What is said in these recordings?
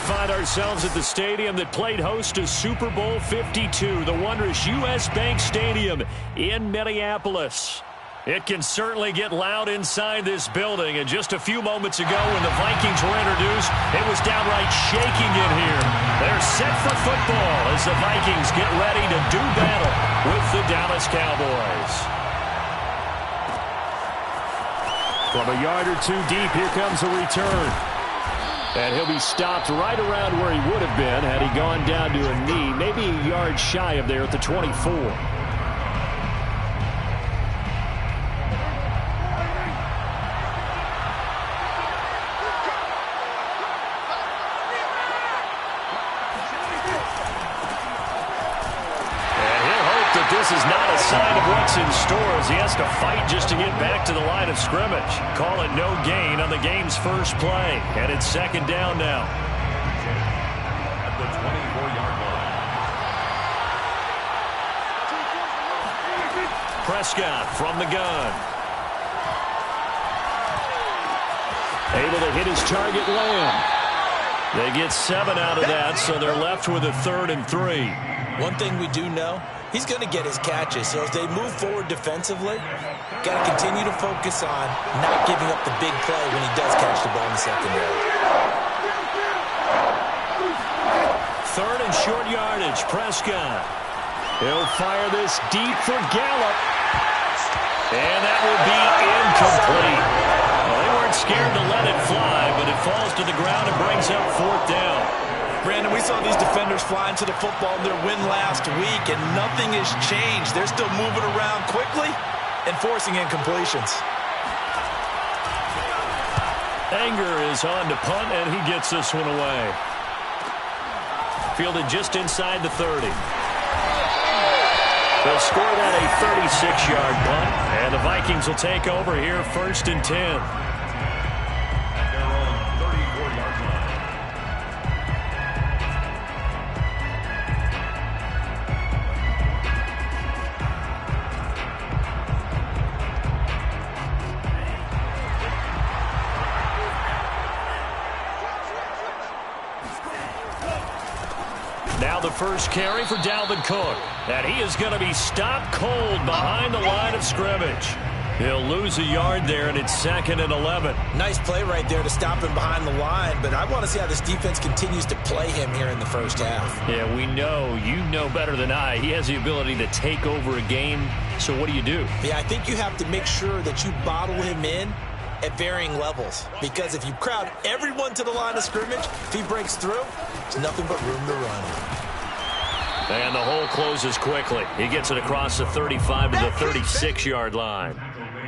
find ourselves at the stadium that played host to Super Bowl 52, the wondrous U.S. Bank Stadium in Minneapolis. It can certainly get loud inside this building, and just a few moments ago when the Vikings were introduced, it was downright shaking in here. They're set for football as the Vikings get ready to do battle with the Dallas Cowboys. From a yard or two deep, here comes a return. And he'll be stopped right around where he would have been had he gone down to a knee, maybe a yard shy of there at the 24. This is not a sign of what's in store as he has to fight just to get back to the line of scrimmage. Call it no gain on the game's first play. And it's second down now. At the 24-yard line. Prescott from the gun. Able to hit his target, Lamb. They get 7 out of that, so they're left with a 3rd and 3. One thing we do know, he's going to get his catches. So as they move forward defensively, got to continue to focus on not giving up the big play when he does catch the ball in the secondary. 3rd and short yardage, Prescott. He'll fire this deep for Gallup. And that will be incomplete. Well, they weren't scared to let it fly, but it falls to the ground and brings up 4th down. Brandon, we saw these defenders fly into the football in their win last week, and nothing has changed. They're still moving around quickly and forcing incompletions. Anger is on to punt, and he gets this one away. Fielded just inside the 30. They'll score that a 36-yard punt, and the Vikings will take over here 1st and 10. Now the first carry for Dalvin Cook. And he is going to be stopped cold behind the line of scrimmage. He'll lose a yard there, and it's 2nd and 11. Nice play right there to stop him behind the line, but I want to see how this defense continues to play him here in the first half. Yeah, we know, you know better than I, he has the ability to take over a game. So what do you do? Yeah, I think you have to make sure that you bottle him in at varying levels, because if you crowd everyone to the line of scrimmage, if he breaks through, there's nothing but room to run. And the hole closes quickly. He gets it across the 35 to the 36-yard line.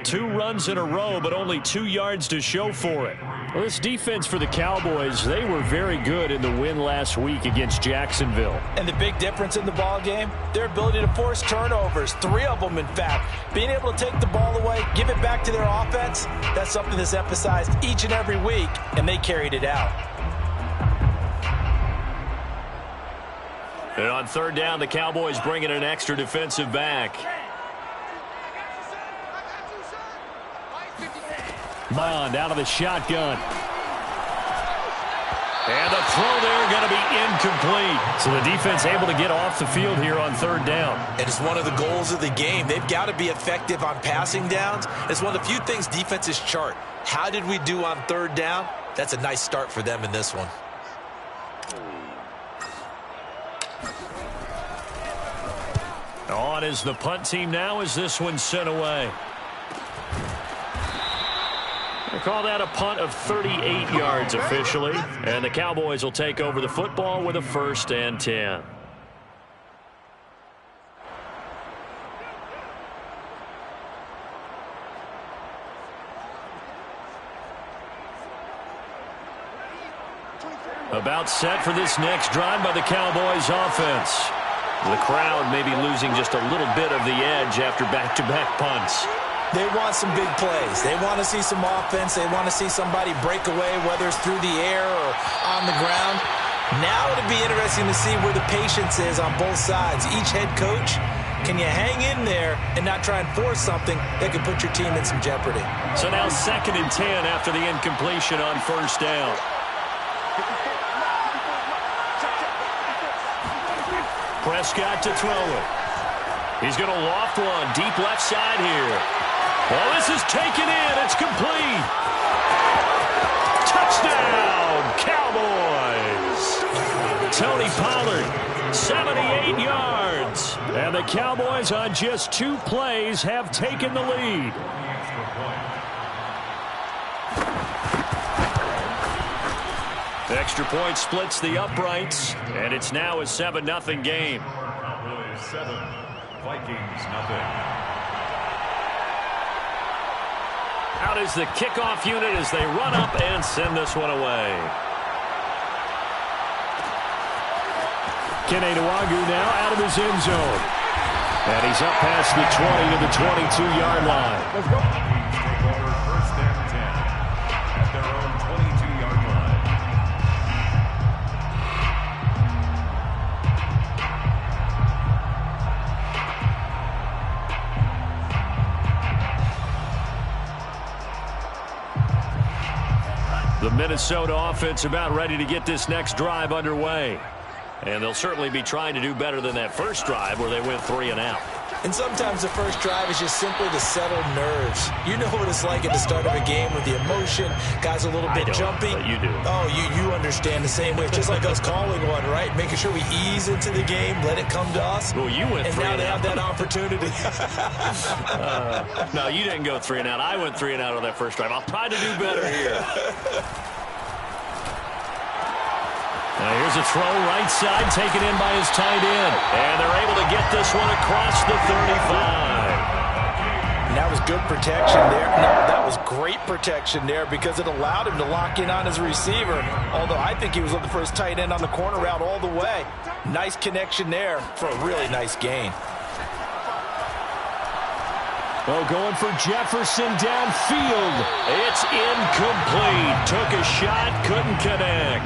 2 runs in a row, but only 2 yards to show for it. Well, this defense for the Cowboys, they were very good in the win last week against Jacksonville. And the big difference in the ball game, their ability to force turnovers, 3 of them in fact. Being able to take the ball away, give it back to their offense, that's something that's emphasized each and every week, and they carried it out. And on 3rd down, the Cowboys bring in an extra defensive back. Mond out of the shotgun. And the throw there going to be incomplete. So the defense able to get off the field here on 3rd down. And it's one of the goals of the game. They've got to be effective on passing downs. It's one of the few things defenses chart. How did we do on 3rd down? That's a nice start for them in this one. On is the punt team now as this one's sent away. They call that a punt of 38 yards officially. And the Cowboys will take over the football with a 1st and 10. About set for this next drive by the Cowboys offense. The crowd may be losing just a little bit of the edge after back-to-back punts. They want some big plays. They want to see some offense. They want to see somebody break away, whether it's through the air or on the ground. Now it'll be interesting to see where the patience is on both sides. Each head coach, can you hang in there and not try and force something that could put your team in some jeopardy? So now 2nd and 10 after the incompletion on 1st down. Prescott to throw it. He's going to loft one deep left side here. Well, this is taken in. It's complete. Touchdown, Cowboys. Tony Pollard, 78 yards. And the Cowboys on just 2 plays have taken the lead. Extra point splits the uprights, and it's now a 7-0 game. Cowboys 7, Vikings 0. Out is the kickoff unit as they run up and send this one away. Kene Nwangwu now out of his end zone. And he's up past the 20 to the 22-yard line. Let's go. Take over 1st and 10 at their own 22-yard line. The Minnesota offense about ready to get this next drive underway. And they'll certainly be trying to do better than that first drive where they went 3 and out. And sometimes the first drive is just simply to settle nerves. You know what it's like at the start of a game with the emotion. Guys a little bit jumpy. But you do. Oh, you understand the same way. It's just like us calling one, right? Making sure we ease into the game, let it come to us. Well, you went 3 and out. And now they have that opportunity. No, you didn't go 3 and out. I went 3 and out on that first drive. I'll try to do better here. Now here's a throw right side taken in by his tight end. And they're able to get this one across the 35. And that was good protection there. No, that was great protection there because it allowed him to lock in on his receiver. Although I think he was looking for his tight end on the corner route all the way. Nice connection there for a really nice gain. Well, going for Jefferson downfield. It's incomplete. Took a shot, couldn't connect.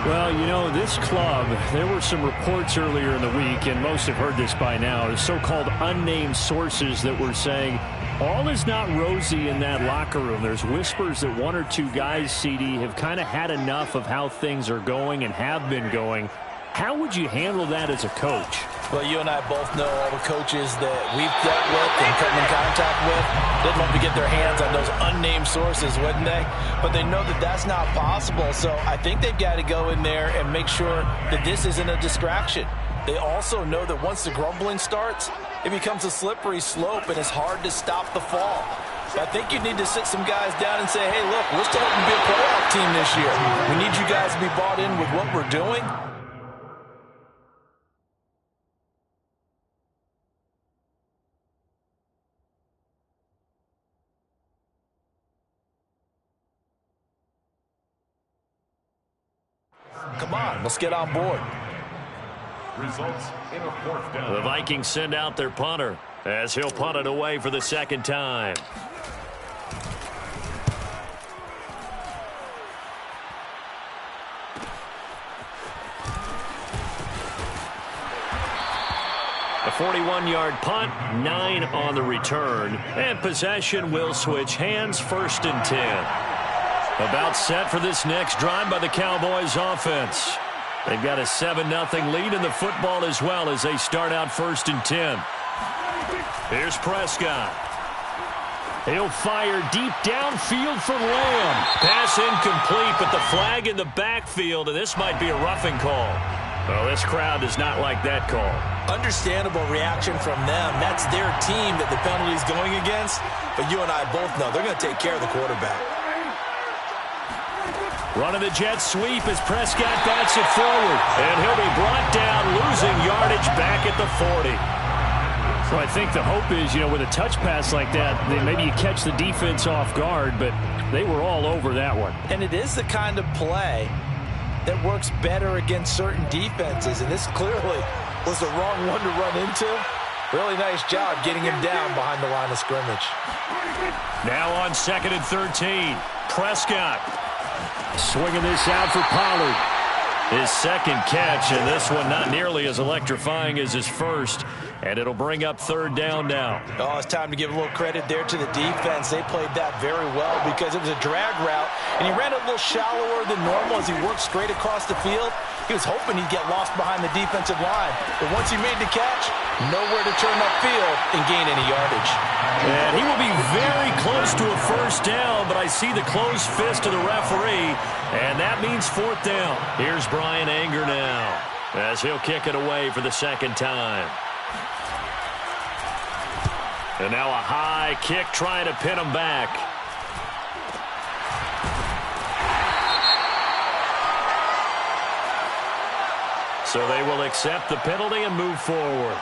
Well, you know, this club, there were some reports earlier in the week, and most have heard this by now, the so-called unnamed sources that were saying all is not rosy in that locker room. There's whispers that 1 or 2 guys, CD, have kind of had enough of how things are going and have been going. How would you handle that as a coach? Well, you and I both know all the coaches that we've dealt with and come in contact with. They'd love to get their hands on those unnamed sources, wouldn't they? But they know that that's not possible. So I think they've got to go in there and make sure that this isn't a distraction. They also know that once the grumbling starts, it becomes a slippery slope and it's hard to stop the fall. I think you need to sit some guys down and say, hey, look, we're still hoping to be a playoff team this year. We need you guys to be bought in with what we're doing. Come on, let's get on board. Results in a 4th down. The Vikings send out their punter as he'll punt it away for the 2nd time. A 41-yard punt, 9 on the return, and possession will switch hands, 1st and 10. About set for this next drive by the Cowboys offense. They've got a 7-0 lead in the football as well as they start out 1st and 10. Here's Prescott. He'll fire deep downfield for Lamb. Pass incomplete, but the flag in the backfield, and this might be a roughing call. Well, this crowd does not like that call. Understandable reaction from them. That's their team that the penalty is going against. But you and I both know they're going to take care of the quarterback. Running the jet sweep as Prescott bats it forward. And he'll be brought down, losing yardage back at the 40. So I think the hope is, you know, with a touch pass like that, then maybe you catch the defense off guard, but they were all over that one. And it is the kind of play that works better against certain defenses, and this clearly was the wrong one to run into. Really nice job getting him down behind the line of scrimmage. Now on 2nd and 13, Prescott. Swinging this out for Pollard. His 2nd catch, and this one not nearly as electrifying as his first. And it'll bring up 3rd down now. Oh, it's time to give a little credit there to the defense. They played that very well because it was a drag route, and he ran a little shallower than normal as he worked straight across the field. He was hoping he'd get lost behind the defensive line. But once he made the catch, nowhere to turn upfield and gain any yardage. And he will be very close to a first down, but I see the closed fist of the referee, and that means fourth down. Here's Brian Anger now, as he'll kick it away for the second time. And now a high kick trying to pin him back. So they will accept the penalty and move forward.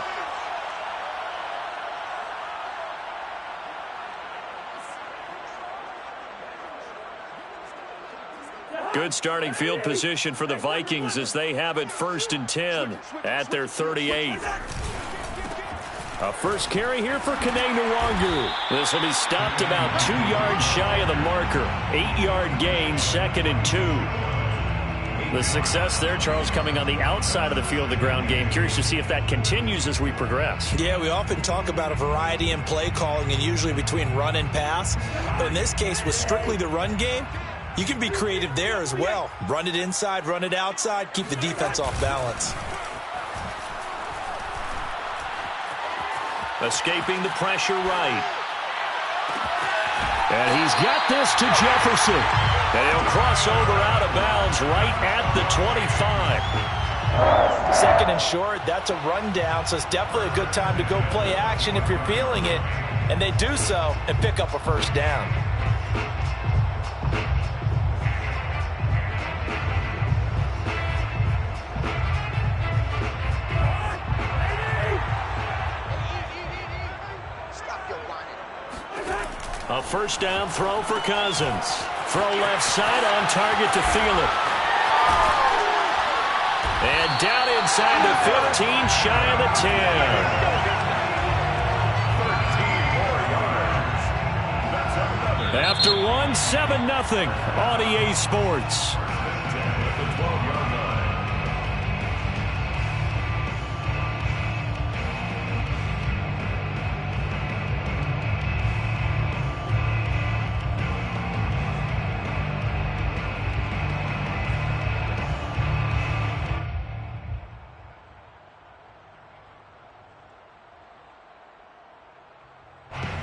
Good starting field position for the Vikings as they have it 1st and 10 at their 38. A first carry here for Kene Nwangu. This will be stopped about 2 yards shy of the marker. 8-yard gain, 2nd and 2. The success there, Charles, coming on the outside of the field of the ground game. Curious to see if that continues as we progress. Yeah, we often talk about a variety in play calling and usually between run and pass. But in this case, with strictly the run game, you can be creative there as well. Run it inside, run it outside, keep the defense off balance. Escaping the pressure right. And he's got this to Jefferson. And he'll cross over out of bounds right at the 25. 2nd and short, that's a rundown, so it's definitely a good time to go play action if you're feeling it. And they do so and pick up a first down. A first down throw for Cousins. Throw left side on target to Thielen. And down inside the 15, shy of the 10. 13 more yards. After one, 7-0 on EA Sports.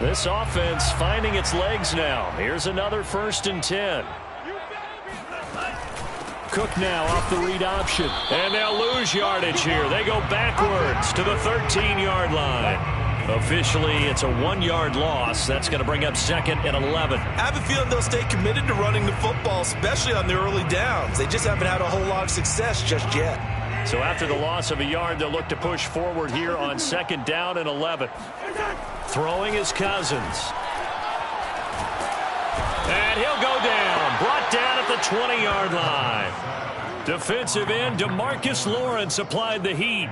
This offense finding its legs now. Here's another 1st and 10. Cook now off the read option. And they'll lose yardage here. They go backwards to the 13-yard line. Officially, it's a 1-yard loss. That's going to bring up 2nd and 11. I have a feeling they'll stay committed to running the football, especially on the early downs. They just haven't had a whole lot of success just yet. So after the loss of a yard, they'll look to push forward here on 2nd down and 11. Throwing is Cousins. And he'll go down. Brought down at the 20-yard line. Defensive end DeMarcus Lawrence applied the heat.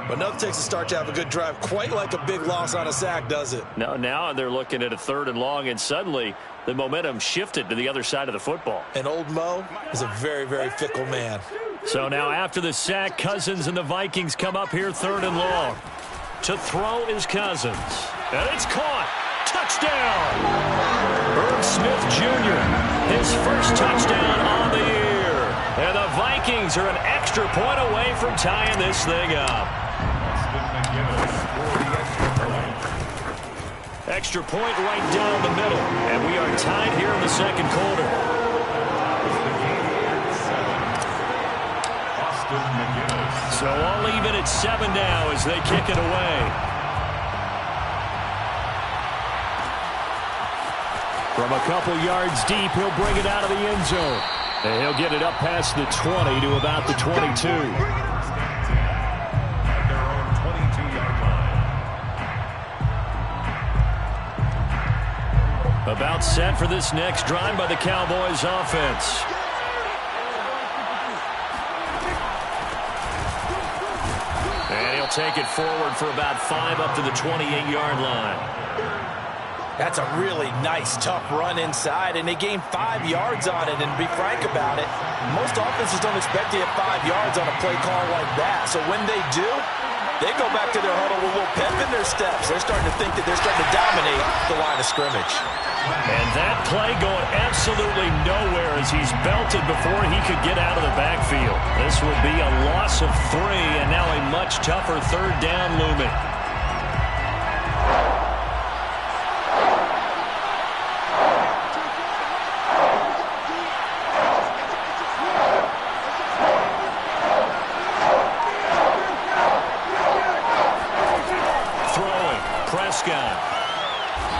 But nothing takes a start to have a good drive, quite like a big loss on a sack, does it? No, now they're looking at a 3rd and long, and suddenly the momentum shifted to the other side of the football. And old Mo is a very, very fickle man. So now after the sack, Cousins and the Vikings come up here 3rd and long. To throw is Cousins. And it's caught. Touchdown! Herb Smith Jr., his first touchdown on the year. And the Vikings are an extra point away from tying this thing up. Extra point right down the middle. And we are tied here in the 2nd quarter. So all even at 7 now as they kick it away. From a couple yards deep, he'll bring it out of the end zone. And he'll get it up past the 20 to about the 22. About set for this next drive by the Cowboys offense. And he'll take it forward for about 5 up to the 28-yard line. That's a really nice, tough run inside, and they gained 5 yards on it. And to be frank about it, most offenses don't expect to get 5 yards on a play call like that. So when they do, they go back to their huddle with a little pep in their steps. They're starting to think that they're starting to dominate the line of scrimmage. And that play going absolutely nowhere as he's belted before he could get out of the backfield. This will be a loss of 3, and now a much tougher third down looming.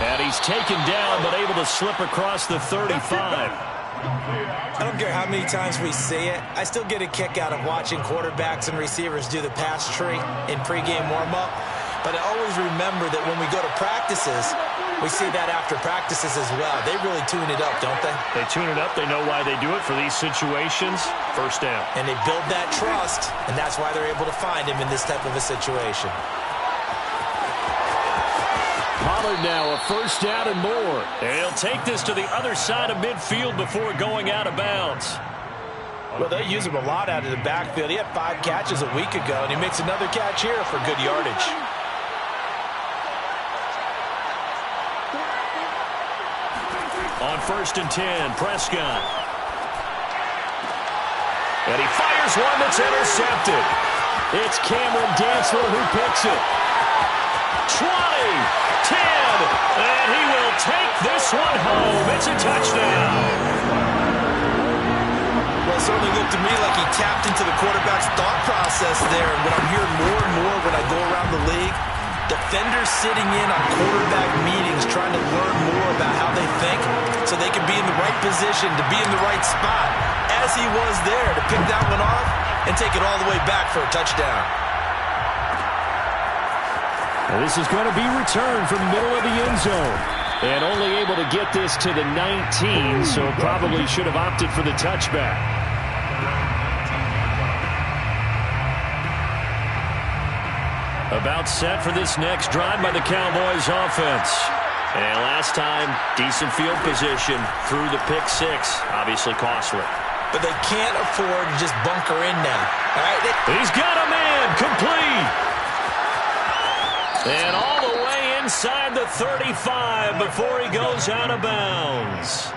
And he's taken down, but able to slip across the 35. I don't care how many times we see it. I still get a kick out of watching quarterbacks and receivers do the pass tree in pregame warm-up. But I always remember that when we go to practices, we see that after practices as well. They really tune it up, don't they? They tune it up. They know why they do it for these situations. First down. And they build that trust, and that's why they're able to find him in this type of a situation. Pollard now a first down and more. And he'll take this to the other side of midfield before going out of bounds. Well, they use him a lot out of the backfield. He had 5 catches a week ago, and he makes another catch here for good yardage. On 1st and 10, Prescott. And he fires one that's intercepted. It's Cameron Dantzler who picks it. 20, 10, and he will take this one home. It's a touchdown. Well, it certainly looked to me like he tapped into the quarterback's thought process there. And what I'm hearing more and more when I go around the league, defenders sitting in on quarterback meetings trying to learn more about how they think so they can be in the right position to be in the right spot, as he was there to pick that one off and take it all the way back for a touchdown. Well, this is going to be returned from the middle of the end zone. And only able to get this to the 19, so probably should have opted for the touchback. About set for this next drive by the Cowboys offense. And last time, decent field position through the pick 6. Obviously costly. But they can't afford to just bunker in now. All right, he's got a man complete. And all the way inside the 35 before he goes out of bounds.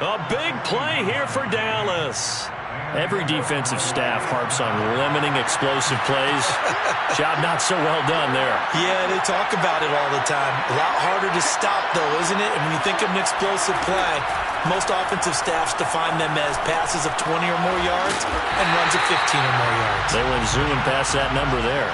A big play here for Dallas. Every defensive staff harps on limiting explosive plays. Job not so well done there. Yeah, they talk about it all the time. A lot harder to stop, though, isn't it? And when you think of an explosive play, most offensive staffs define them as passes of 20 or more yards and runs of 15 or more yards. They went zooming past that number there.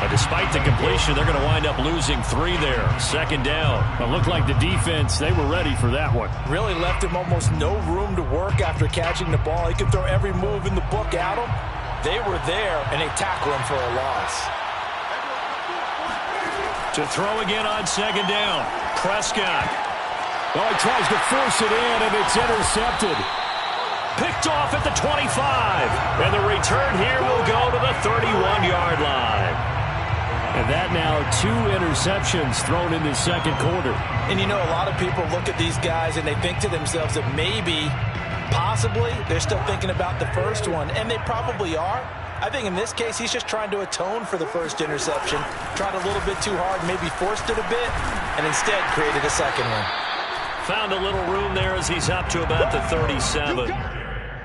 But despite the completion, they're going to wind up losing 3 there. Second down. It looked like the defense, they were ready for that one. Really left him almost no room to work after catching the ball. He could throw every move in the book at him. They were there, and they tackle him for a loss. To throw again on second down. Prescott. Oh, he tries to force it in, and it's intercepted. Picked off at the 25. And the return here will go to the 31-yard line. And that now 2 interceptions thrown in the second quarter. And you know, a lot of people look at these guys and they think to themselves that maybe, possibly, they're still thinking about the first one. And they probably are. I think in this case, he's just trying to atone for the first interception. Tried a little bit too hard, maybe forced it a bit, and instead created a second one. Found a little room there as he's up to about the 37.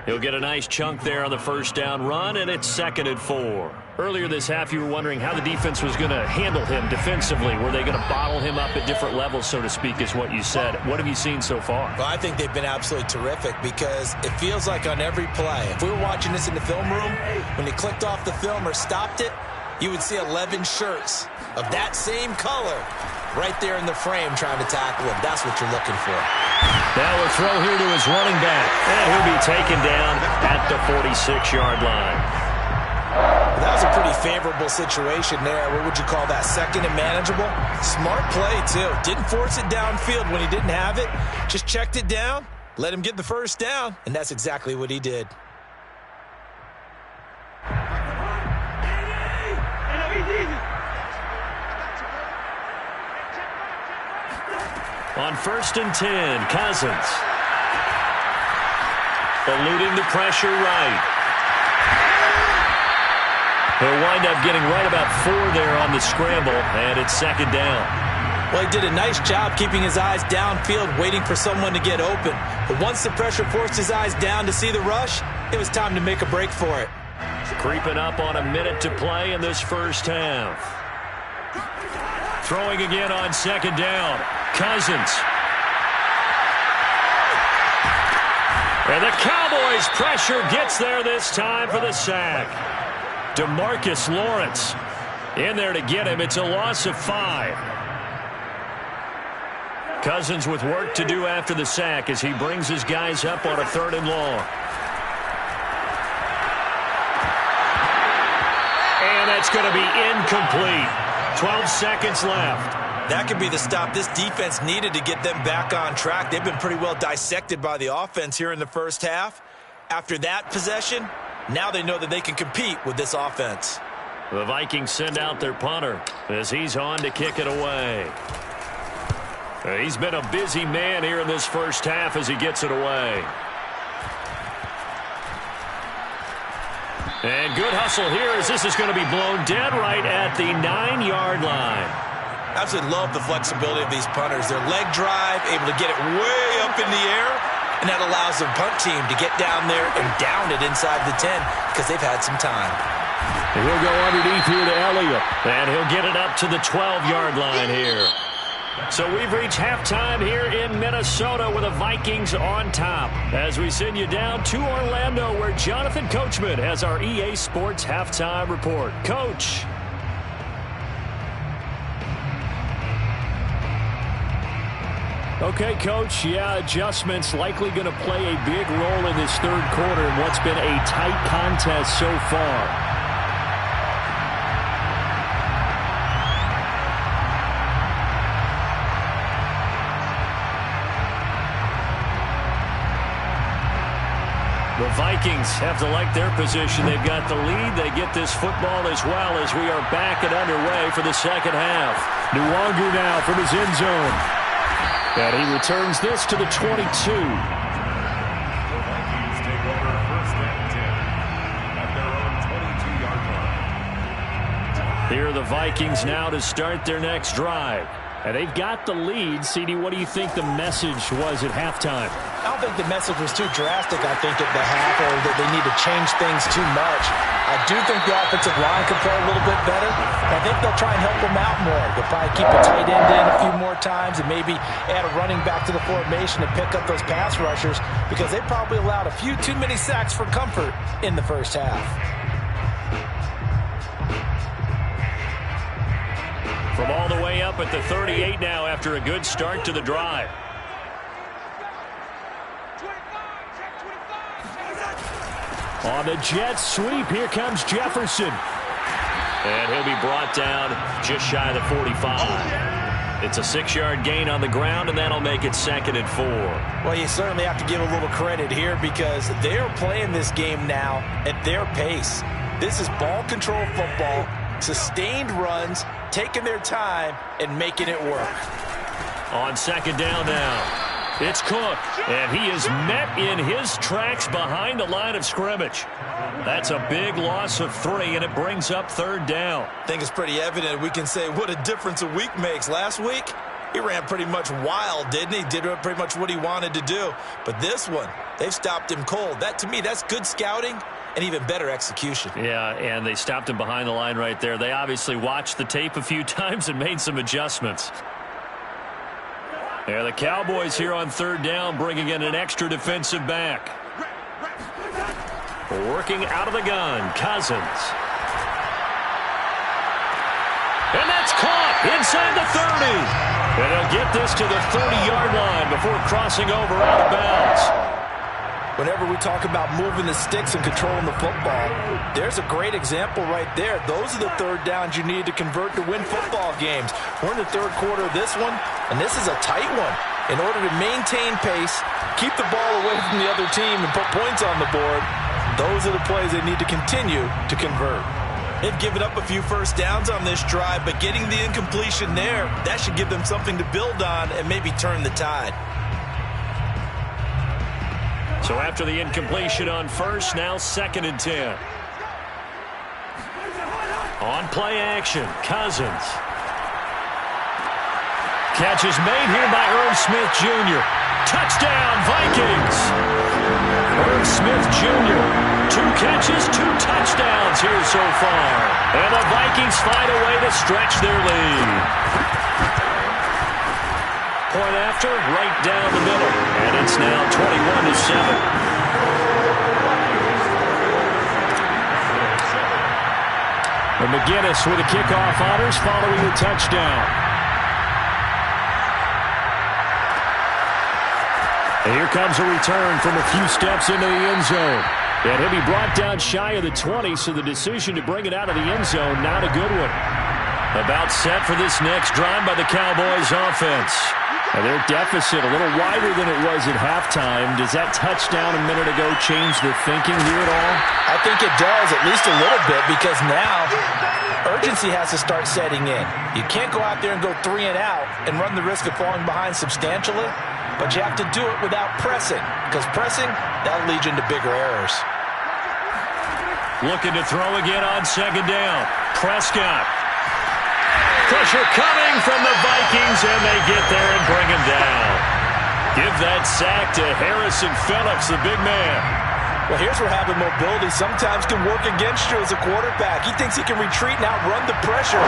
He'll get a nice chunk there on the first down run, and it's 2nd and 4. Earlier this half, you were wondering how the defense was going to handle him defensively. Were they going to bottle him up at different levels, so to speak, is what you said. What have you seen so far? Well, I think they've been absolutely terrific because it feels like on every play, if we were watching this in the film room, when he clicked off the film or stopped it, you would see 11 shirts of that same color right there in the frame trying to tackle him. That's what you're looking for. Now a throw here to his running back. And he'll be taken down at the 46-yard line. That was a pretty favorable situation there. What would you call that? Second and manageable? Smart play, too. Didn't force it downfield when he didn't have it. Just checked it down, let him get the first down, and that's exactly what he did. On 1st and 10, Cousins. Eluding the pressure right. He'll wind up getting right about 4 there on the scramble, and it's 2nd down. Well, he did a nice job keeping his eyes downfield, waiting for someone to get open. But once the pressure forced his eyes down to see the rush, it was time to make a break for it. Creeping up on a minute to play in this first half. Throwing again on second down. Cousins. And the Cowboys' pressure gets there this time for the sack. DeMarcus Lawrence in there to get him. It's a loss of 5. Cousins with work to do after the sack as he brings his guys up on a 3rd and long. And that's going to be incomplete. 12 seconds left. That could be the stop this defense needed to get them back on track. They've been pretty well dissected by the offense here in the first half. After that possession, now they know that they can compete with this offense. The Vikings send out their punter as he's on to kick it away. He's been a busy man here in this first half as he gets it away. And good hustle here as this is going to be blown dead right at the 9-yard line. Absolutely love the flexibility of these punters. Their leg drive, able to get it way up in the air, and that allows the punt team to get down there and down it inside the 10 because they've had some time. And he'll go underneath here to Elliott, and he'll get it up to the 12-yard line here. So we've reached halftime here in Minnesota with the Vikings on top as we send you down to Orlando where Jonathan Coachman has our EA Sports halftime report. Coach. Okay, Coach, yeah, adjustments likely going to play a big role in this third quarter in what's been a tight contest so far. The Vikings have to like their position. They've got the lead. They get this football as well as we are back and underway for the second half. Nwangu now from his end zone. And he returns this to the 22. The Vikings take over 1st and 10 at their own 22-yard line. Here are the Vikings now to start their next drive. And they've got the lead. CD, what do you think the message was at halftime? I don't think the message was too drastic, I think, at the half, or that they need to change things too much. I do think the offensive line could play a little bit better. I think they'll try and help them out more. They'll probably keep a tight end in a few more times and maybe add a running back to the formation to pick up those pass rushers because they probably allowed a few too many sacks for comfort in the first half. From all the way up at the 38 now after a good start to the drive. On the jet sweep, here comes Jefferson. And he'll be brought down just shy of the 45. It's a 6-yard gain on the ground, and that'll make it 2nd and 4. Well, you certainly have to give a little credit here because they're playing this game now at their pace. This is ball control football, sustained runs, taking their time and making it work. On second down now, it's Cook, and he is met in his tracks behind the line of scrimmage. That's a big loss of 3, and it brings up 3rd down. I think it's pretty evident we can say what a difference a week makes. Last week, he ran pretty much wild, didn't he? Did pretty much what he wanted to do. But this one, they've stopped him cold. That, to me, that's good scouting and even better execution. Yeah, and they stopped him behind the line right there. They obviously watched the tape a few times and made some adjustments. Yeah, the Cowboys here on 3rd down bringing in an extra defensive back. Working out of the gun, Cousins. And that's caught inside the 30. And they'll get this to the 30-yard line before crossing over out of bounds. Whenever we talk about moving the sticks and controlling the football, there's a great example right there. Those are the 3rd downs you need to convert to win football games. We're in the 3rd quarter of this one, and this is a tight one. In order to maintain pace, keep the ball away from the other team, and put points on the board, those are the plays they need to continue to convert. They've given up a few 1st downs on this drive, but getting the incompletion there, that should give them something to build on and maybe turn the tide. So after the incompletion on 1st, now 2nd and 10. On play action, Cousins. Catch is made here by Irv Smith Jr. Touchdown, Vikings! Irv Smith Jr. 2 catches, 2 touchdowns here so far. And the Vikings find a way to stretch their lead. Point after, right down the middle. And it's now 21-7. And McGinnis with a kickoff honors following the touchdown. And here comes a return from a few steps into the end zone. And he'll be brought down shy of the 20, so the decision to bring it out of the end zone, not a good one. About set for this next drive by the Cowboys offense. And their deficit a little wider than it was at halftime. Does that touchdown a minute ago change the thinking here at all? I think it does, at least a little bit, because now urgency has to start setting in. You can't go out there and go 3 and out and run the risk of falling behind substantially, but you have to do it without pressing, because pressing, that'll lead you into bigger errors. Looking to throw again on second down. Prescott. Pressure coming from the Vikings, and they get there and bring him down. Give that sack to Harrison Phillips, the big man. Well, here's where having mobility sometimes can work against you as a quarterback. He thinks he can retreat and outrun the pressure.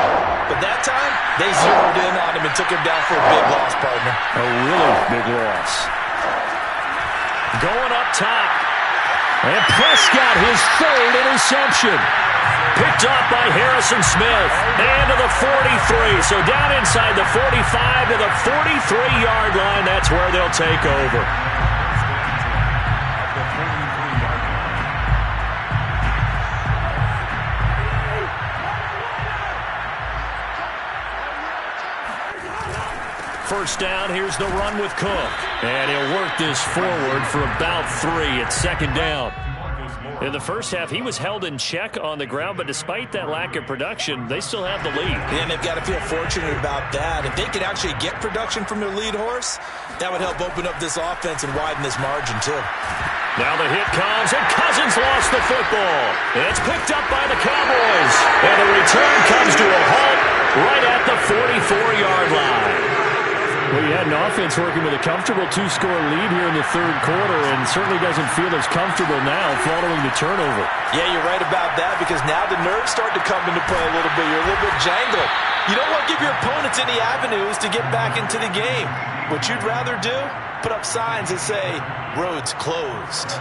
But that time, they zeroed in on him and took him down for a big loss, partner. A really big loss. Going up top. And Prescott, his 3rd interception. Picked off by Harrison Smith. And to the 43. So down inside the 45 to the 43-yard line. That's where they'll take over. First down, here's the run with Cook. And he'll work this forward for about 3 at second down. In the first half, he was held in check on the ground, but despite that lack of production, they still have the lead. And they've got to feel fortunate about that. If they could actually get production from their lead horse, that would help open up this offense and widen this margin, too. Now the hit comes, and Cousins lost the football. It's picked up by the Cowboys. And the return comes to a halt right at the 44-yard line. Well, you had an offense working with a comfortable 2-score lead here in the 3rd quarter, and certainly doesn't feel as comfortable now following the turnover. Yeah, you're right about that, because now the nerves start to come into play a little bit. You're a little bit jangled. You don't want to give your opponents any avenues to get back into the game. What you'd rather do, put up signs that say, roads closed.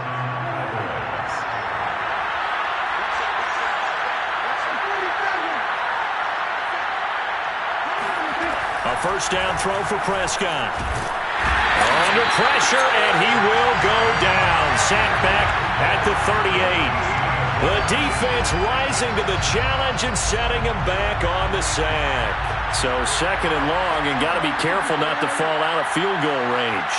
A first down throw for Prescott. Under pressure, and he will go down. Sacked back at the 38. The defense rising to the challenge and setting him back on the sack. So second and long, and got to be careful not to fall out of field goal range.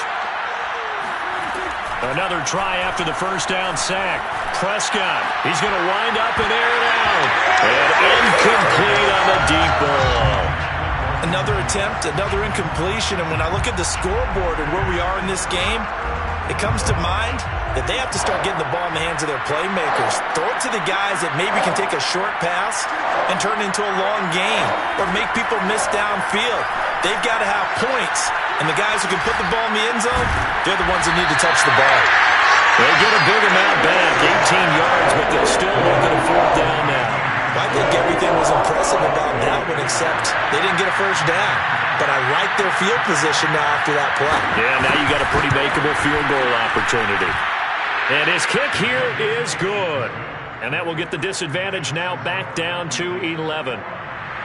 Another try after the first down sack. Prescott, he's going to wind up and air it out. And incomplete on the deep ball. Another attempt, another incompletion, and when I look at the scoreboard and where we are in this game, it comes to mind that they have to start getting the ball in the hands of their playmakers. Throw it to the guys that maybe can take a short pass and turn it into a long game or make people miss downfield. They've got to have points, and the guys who can put the ball in the end zone, they're the ones that need to touch the ball. They get a big amount back, 18 yards, but they'll still look at a 4th down now. I think everything was impressive about that one, except they didn't get a first down. But I like their field position now after that play. Yeah, now you got a pretty makeable field goal opportunity. And his kick here is good. And that will get the disadvantage now back down to 11.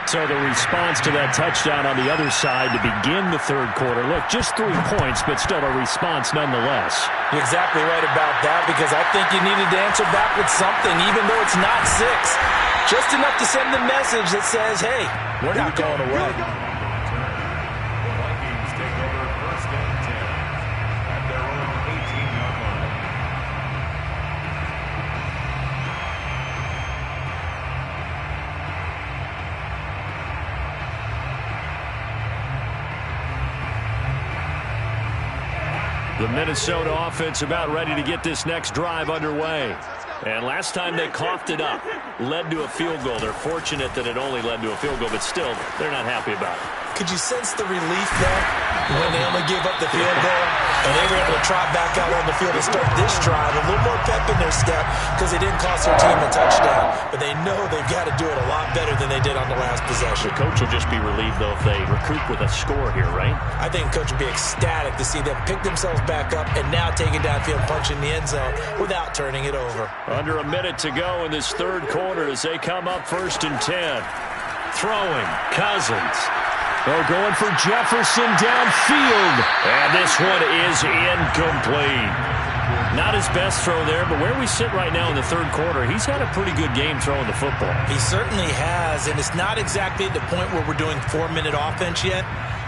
So the response to that touchdown on the other side to begin the 3rd quarter. Look, just 3 points, but still a response nonetheless. You're exactly right about that, because I think you needed to answer back with something, even though it's not 6. Just enough to send the message that says, hey, we're not going away. Vikings take over first and 10 at their own 18-yard line. The Minnesota offense about ready to get this next drive underway. And last time they coughed it up, led to a field goal. They're fortunate that it only led to a field goal, but still, they're not happy about it. Could you sense the relief there when they only gave up the field goal and they were able to trot back out on the field and start this drive? A little more pep in their step because they didn't cost their team a touchdown. But they know they've got to do it a lot better than they did on the last possession. The coach will just be relieved, though, if they recoup with a score here, right? I think the coach would be ecstatic to see them pick themselves back up and now take it downfield, punch in the end zone without turning it over. Under a minute to go in this third quarter as they come up 1st and 10. Throwing, Cousins. Oh, going for Jefferson downfield. And this one is incomplete. Not his best throw there, but where we sit right now in the third quarter, he's had a pretty good game throwing the football. He certainly has, and it's not exactly at the point where we're doing 4-minute offense yet,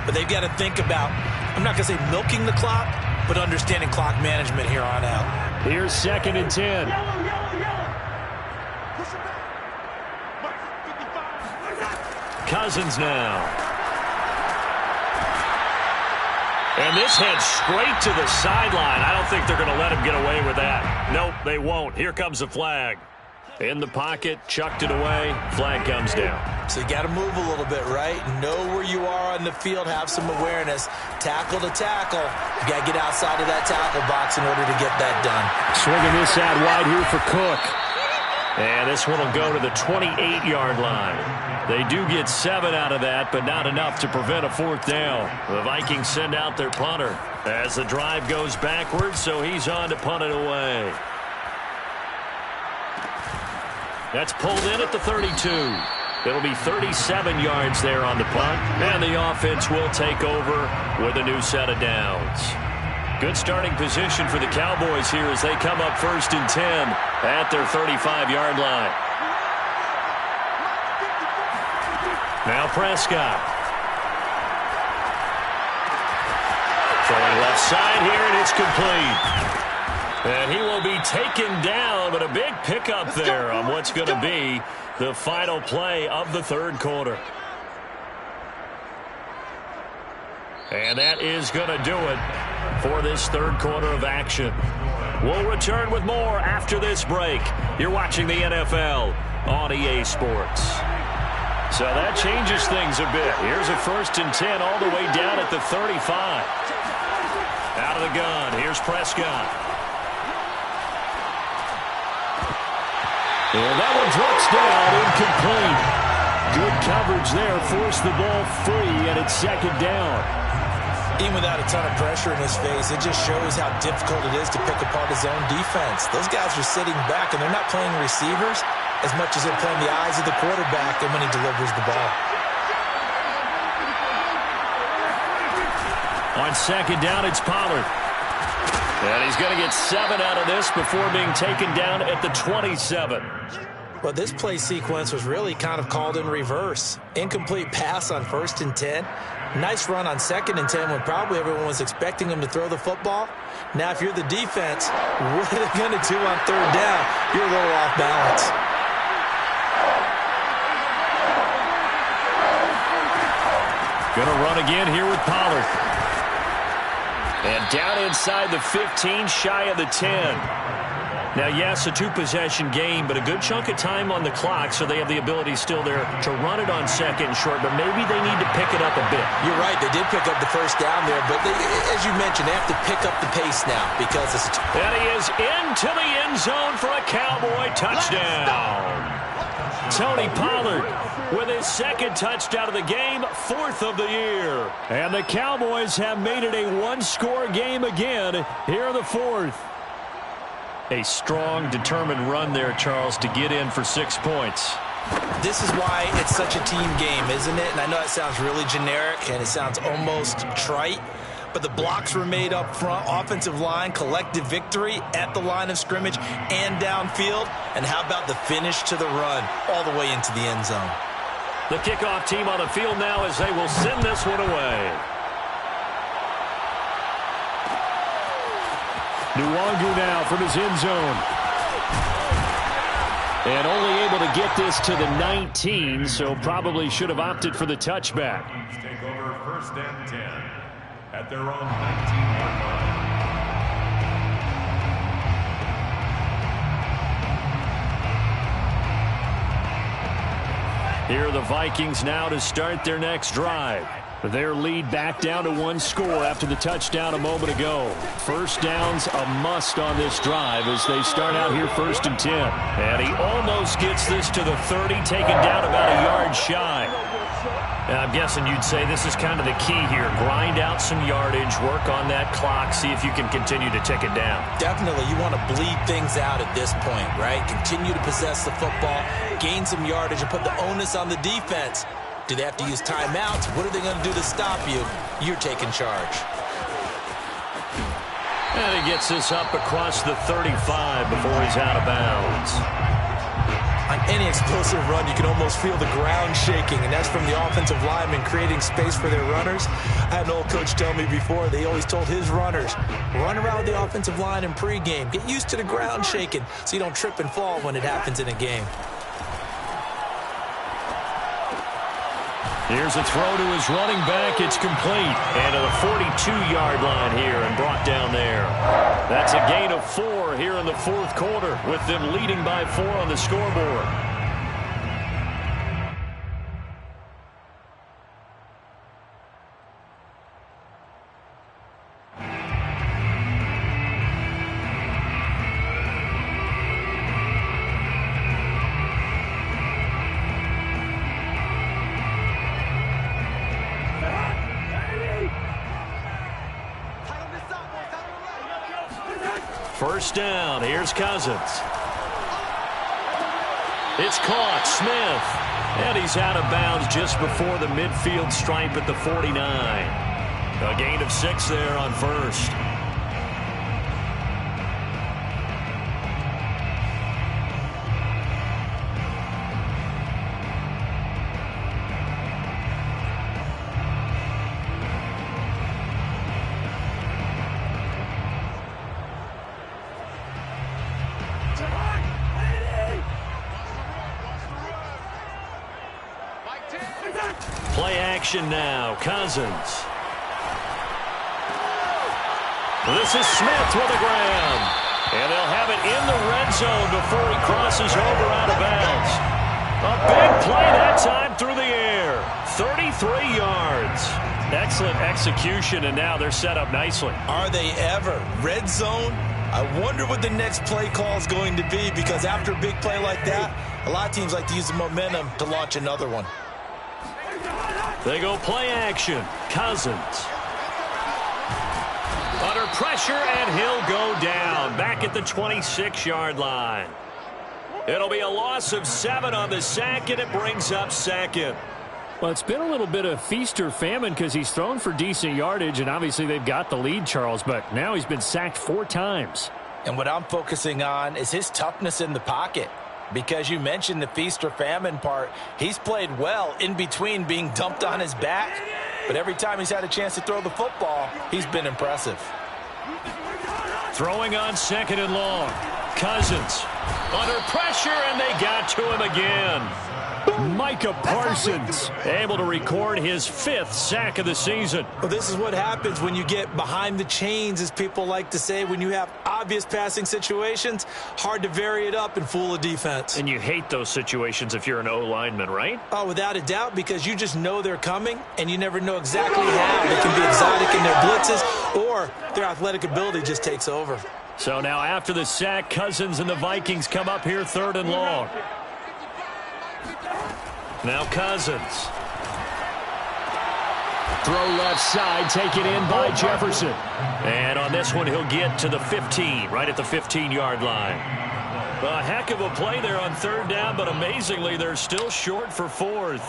but they've got to think about, I'm not going to say milking the clock, but understanding clock management here on out. Here's 2nd and 10. Cousins now. And this heads straight to the sideline. I don't think they're going to let him get away with that. Nope, they won't. Here comes the flag. In the pocket, chucked it away. Flag comes down. So you got to move a little bit, right? Know where you are on the field, have some awareness. Tackle to tackle. You got to get outside of that tackle box in order to get that done. Swinging this out wide here for Cook. And this one will go to the 28-yard line. They do get 7 out of that, but not enough to prevent a 4th down. The Vikings send out their punter as the drive goes backwards, so he's on to punt it away. That's pulled in at the 32. It'll be 37 yards there on the punt, and the offense will take over with a new set of downs. Good starting position for the Cowboys here as they come up 1st and 10 at their 35-yard line. Now Prescott. Throwing left side here, and it's complete. And he will be taken down, but a big pickup there on what's going to be the final play of the third quarter. And that is going to do it for this third quarter of action. We'll return with more after this break. You're watching the NFL on EA Sports. So that changes things a bit. Here's a 1st and 10 all the way down at the 35. Out of the gun. Here's Prescott. And that one drops down, incomplete. Good coverage there. Forced the ball free, and it's 2nd down. Even without a ton of pressure in his face, it just shows how difficult it is to pick apart his own defense. Those guys are sitting back, and they're not playing receivers as much as they're playing the eyes of the quarterback and when he delivers the ball. On 2nd down, it's Pollard. And he's going to get 7 out of this before being taken down at the 27. Well, this play sequence was really kind of called in reverse. Incomplete pass on 1st and 10. Nice run on 2nd and 10 when probably everyone was expecting him to throw the football. Now, if you're the defense, what are they going to do on 3rd down? You're a little off balance. Going to run again here with Pollard. And down inside the 15, shy of the 10. Now, yes, a 2-possession game, but a good chunk of time on the clock, so they have the ability still there to run it on 2nd and short, but maybe they need to pick it up a bit. You're right. They did pick up the 1st down there, but they, as you mentioned, they have to pick up the pace now because it's and he is into the end zone for a Cowboy touchdown. Tony Pollard with his 2nd touchdown of the game, 4th of the year. And the Cowboys have made it a 1-score game again here in the 4th. A strong, determined run there, Charles, to get in for 6 points. This is why it's such a team game, isn't it? And I know it sounds really generic and it sounds almost trite, but the blocks were made up front, offensive line, collective victory at the line of scrimmage and downfield. And how about the finish to the run all the way into the end zone? The kickoff team on the field now as they will send this one away. Nwangu now from his end zone. And only able to get this to the 19, so probably should have opted for the touchback. Take over 1st and 10 at their own 19-yard line. Here are the Vikings now to start their next drive. Their lead back down to one score after the touchdown a moment ago. First down's a must on this drive as they start out here 1st and 10. And he almost gets this to the 30, taken down about a yard shy. And I'm guessing you'd say this is kind of the key here. Grind out some yardage, work on that clock, see if you can continue to tick it down. Definitely, you want to bleed things out at this point, right? Continue to possess the football, gain some yardage, and put the onus on the defense. Do they have to use timeouts? What are they going to do to stop you? You're taking charge. And he gets this up across the 35 before he's out of bounds. On any explosive run, you can almost feel the ground shaking, and that's from the offensive linemen creating space for their runners. I had an old coach tell me before, they always told his runners, run around the offensive line in pregame. Get used to the ground shaking so you don't trip and fall when it happens in a game. Here's a throw to his running back. It's complete. And to the 42-yard line here and brought down there. That's a gain of 4 here in the 4th quarter with them leading by 4 on the scoreboard. First down. Here's Cousins. It's caught. Smith. And he's out of bounds just before the midfield stripe at the 49. A gain of 6 there on first. Play action now. Cousins. This is Smith with a grab. And they'll have it in the red zone before he crosses over out of bounds. A big play that time through the air. 33 yards. Excellent execution, and now they're set up nicely. Are they ever? Red zone? I wonder what the next play call is going to be, because after a big play like that, a lot of teams like to use the momentum to launch another one. They go play action. Cousins. Under pressure, and he'll go down. Back at the 26-yard line. It'll be a loss of 7 on the sack, and it brings up 2nd. Well, it's been a little bit of feast or famine because he's thrown for decent yardage, and obviously they've got the lead, Charles, but now he's been sacked 4 times. And what I'm focusing on is his toughness in the pocket. Because you mentioned the feast or famine part, he's played well in between being dumped on his back. But every time he's had a chance to throw the football, he's been impressive. Throwing on 2nd and long. Cousins under pressure, and they got to him again. Micah Parsons able to record his 5th sack of the season. Well, this is what happens when you get behind the chains, as people like to say. When you have obvious passing situations, hard to vary it up and fool a defense. And you hate those situations if you're an O-lineman, right? Oh, without a doubt, because you just know they're coming, and you never know exactly how. They can be exotic in their blitzes, or their athletic ability just takes over. So now after the sack, Cousins and the Vikings come up here 3rd and long. Now Cousins. Throw left side, taken in by Jefferson. And on this one, he'll get to the 15, right at the 15-yard line. A heck of a play there on 3rd down, but amazingly, they're still short for 4th.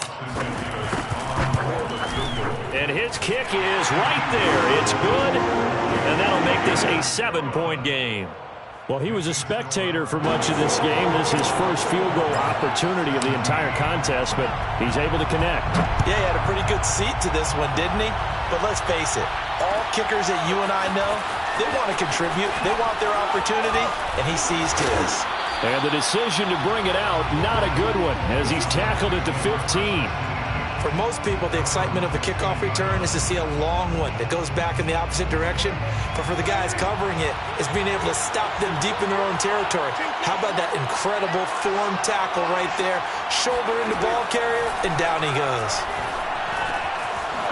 And his kick is right there. It's good, and that'll make this a 7-point game. Well, he was a spectator for much of this game. This is his first field goal opportunity of the entire contest, but he's able to connect. Yeah, he had a pretty good seat to this one, didn't he? But let's face it, all kickers that you and I know, they want to contribute. They want their opportunity, and he seized his. And the decision to bring it out, not a good one, as he's tackled at the 15. For most people, the excitement of the kickoff return is to see a long one that goes back in the opposite direction. But for the guys covering it, it's being able to stop them deep in their own territory. How about that incredible form tackle right there? Shoulder into ball carrier, and down he goes.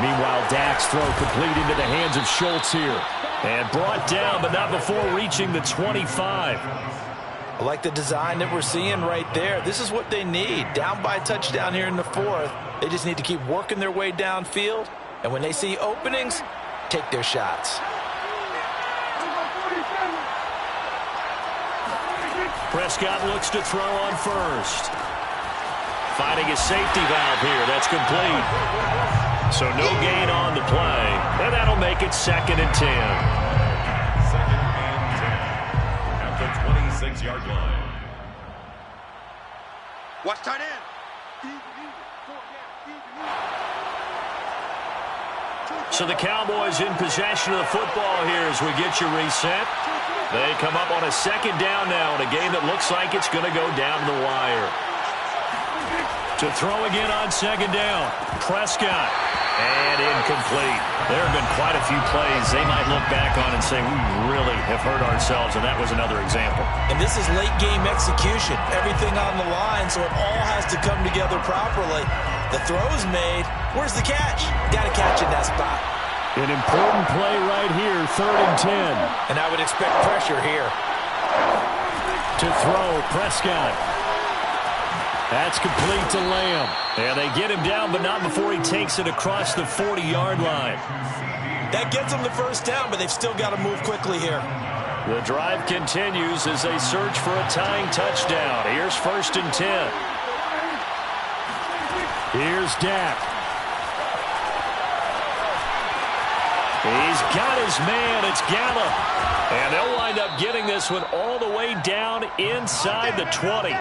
Meanwhile, Dak's throw complete into the hands of Schultz here. And brought down, but not before reaching the 25. I like the design that we're seeing right there. This is what they need. Down by a touchdown here in the fourth. They just need to keep working their way downfield. And when they see openings, take their shots. Prescott looks to throw on first. Finding his safety valve here. That's complete. So no gain on the play. And that'll make it 2nd and 10. 2nd and 10 at the 26-yard line. Watch tight end. So the Cowboys in possession of the football here as we get you reset. They come up on a 2nd down now in a game that looks like it's going to go down to the wire. To throw again on 2nd down. Prescott. And incomplete. There have been quite a few plays they might look back on and say, we really have hurt ourselves, and that was another example. And this is late-game execution. Everything on the line, so it all has to come together properly. The throw's made. Where's the catch? Got to catch in that spot. An important play right here, 3rd and 10. And I would expect pressure here. To throw, Prescott. That's complete to Lamb. And they get him down, but not before he takes it across the 40-yard line. That gets them the 1st down, but they've still got to move quickly here. The drive continues as they search for a tying touchdown. Here's 1st and 10. Here's Dak. He's got his man. It's Gallup. And they'll wind up getting this one all the way down inside the 20.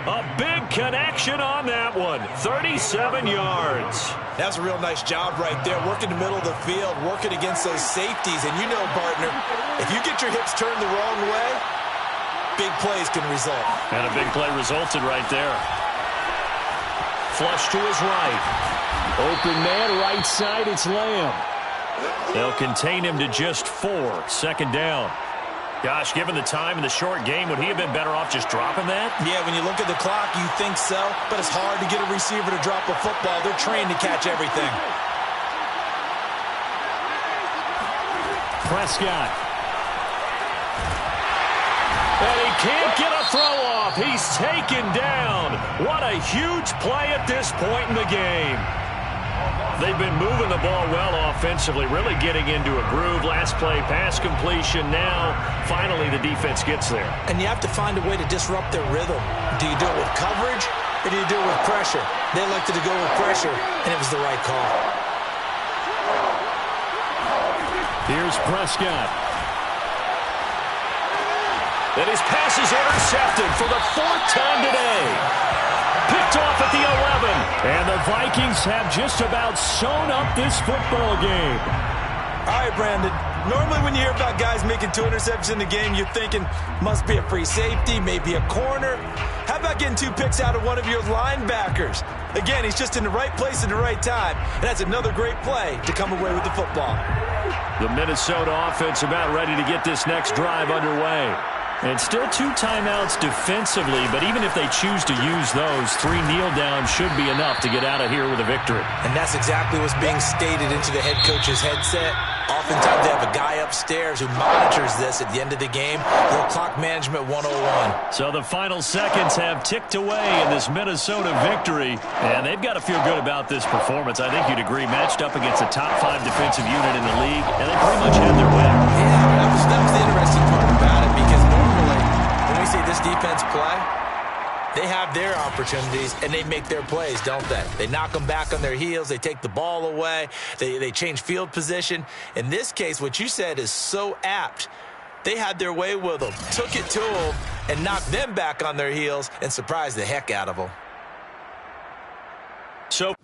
A big connection on that one. 37 yards. That's a real nice job right there. Working the middle of the field, working against those safeties. And you know, partner, if you get your hips turned the wrong way, big plays can result. And a big play resulted right there. Flush to his right. Open man, right side, it's Lamb. They'll contain him to just 4. 2nd down. Gosh, given the time in the short game, would he have been better off just dropping that? Yeah, when you look at the clock, you think so. But it's hard to get a receiver to drop a football. They're trained to catch everything. Prescott. And he can't get a throw off. He's taken down. What a huge play at this point in the game. They've been moving the ball well offensively, really getting into a groove. Last play, pass completion. Now, finally, the defense gets there. And you have to find a way to disrupt their rhythm. Do you do it with coverage, or do you do it with pressure? They elected to go with pressure, and it was the right call. Here's Prescott. And his pass is intercepted for the 4th time today. Picked off at the 11. And the Vikings have just about sewn up this football game. All right, Brandon. Normally when you hear about guys making 2 interceptions in the game, you're thinking must be a free safety, maybe a corner. How about getting 2 picks out of one of your linebackers? Again, he's just in the right place at the right time. And that's another great play to come away with the football. The Minnesota offense about ready to get this next drive underway. And still 2 timeouts defensively, but even if they choose to use those, 3 kneel downs should be enough to get out of here with a victory. And that's exactly what's being stated into the head coach's headset. Oftentimes they have a guy upstairs who monitors this at the end of the game. Little clock management 101. So the final seconds have ticked away in this Minnesota victory, and they've got to feel good about this performance. I think you'd agree, matched up against a top 5 defensive unit in the league, and they pretty much had their way. Yeah, that was the interesting part about it, because normally when we see this defense play, they have their opportunities, and they make their plays, don't they? They knock them back on their heels. They take the ball away. They change field position. In this case, what you said is so apt. They had their way with them, took it to them, and knocked them back on their heels and surprised the heck out of them. So